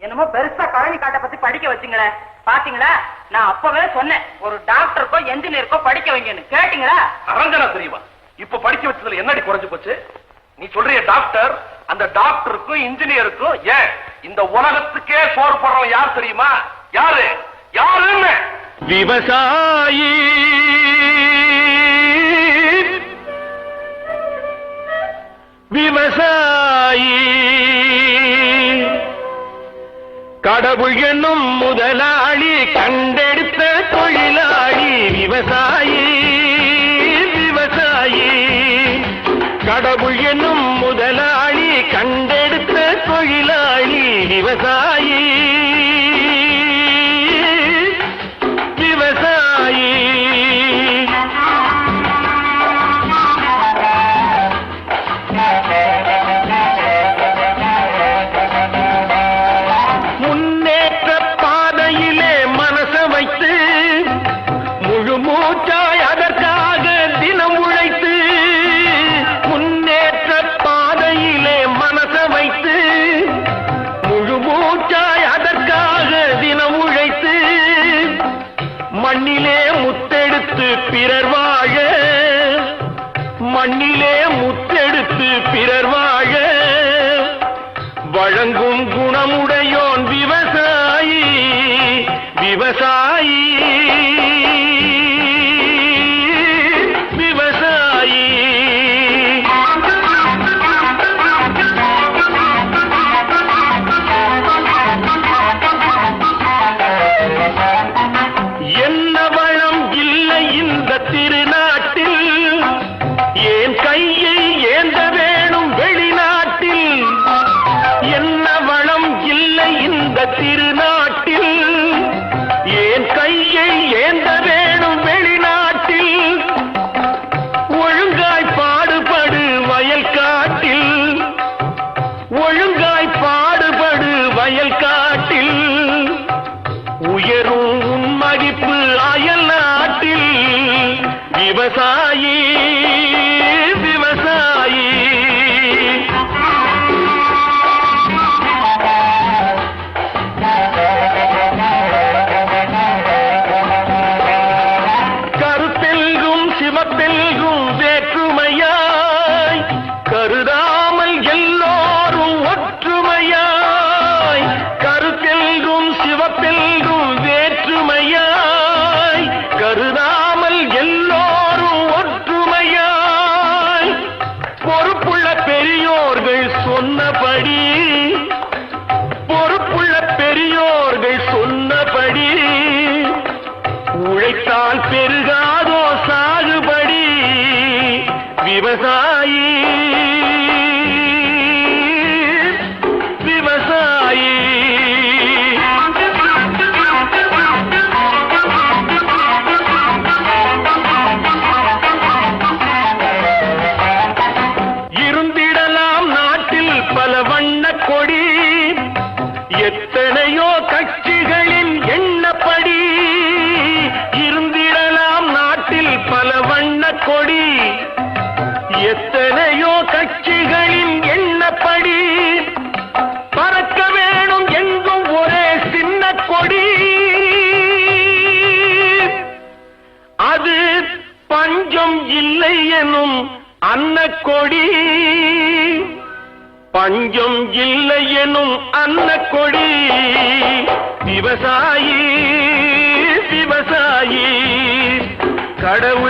என்னமோ பெருசா கழனி காட்டை பத்தி படிக்க வச்சுங்களே, பாத்தீங்களா? நான் அப்பவே சொன்னேன், ஒரு டாக்டருக்கோ என்ஜினியருக்கோ படிக்க வைங்கன்னு. கேட்டீங்களா? அரஞ்சனா தெரியுமா? இப்ப படிக்க வச்சதுல என்னடி குறைஞ்சு போச்சு? நீ சொல்றிய டாக்டர், அந்த டாக்டருக்கும் இன்ஜினியருக்கும் ஏன் இந்த உலகத்துக்கே சோறு போடுறவன் யார் தெரியுமா? யாரு யாருன்னு? விவசாயி. விவசாயி கடவுள் என்னும் முதலாளி கண்டெடுத்த தொழிலாளி. விவசாயி விவசாயி கடவுள் என்னும் முதலாளி கண்டெடுத்த தொழிலாளி. விவசாயி விவசாயி முன்னேற்ற பாதையிலே மனச வைத்து முழு மூச்சாய் அதற்காக தினம் உழைத்து. முன்னேற்ற பாதையிலே மனச வைத்து முழு மூச்சாய் அதற்காக தினம் உழைத்து. மண்ணிலே முத்தெடுத்து பிறர் வாழ, மண்ணிலே முத்தெடுத்து பிறர் வாழ வழங்கும் குணமுடையோன் விவசாயி. விவசாயி விவசாயி என்ன வளம் இல்லை இந்த திருநாட்டில், ஏன் கையை ஏந்த வேணும் வெளிநாட்டில். என்ன வளம் இல்லை இந்த திருநாட்டில், ஏன் கையை ஏந்த வேணும் வெளிநாட்டில். ஒழுங்காய் பாடுபடு வயல் காட்டில், ஒழுங்காய் பாடுபடு வயல் காட்டில். உயரும் உன் மதிப்பு அயல் நாட்டில். விவசாயி விவசாயி கருத்தெல்கும் சிவத்தெல்கும் வேற்றுமையாய் கருதாமல் எல்லோரும் ஒற்றுமையாய். கருத்தெல்கும் சிவத்தெல்கும் வேற்றுமையாய் கருதாமல் எல்லோரும் ஒற்றுமையாய். பொறுப்புள்ள பெரியோர்கள் சொன்னபடி, பொறுப்புள்ள பெரியோர்கள் சொன்னபடி உழைத்தால் பெருகாதோ சாகுபடி. விவசாயி விவசாயி இருந்திடலாம் நாட்டில் பல வண்ண கொடி, எத்தனையோ கட்சிகளின் எண்ணப்படி. இருந்திடலாம் நாட்டில் பல வண்ண கொடி, எத்தனையோ கட்சிகளின் எண்ணப்படி. பறக்க வேணும் எங்கும் ஒரே சின்ன கொடி, அது பஞ்சம் இல்லை எனும் அன்னக்கொடி. பஞ்சம் இல்லை எனும் அன்னக்கொடி. விவசாயி விவசாயி கடவுள்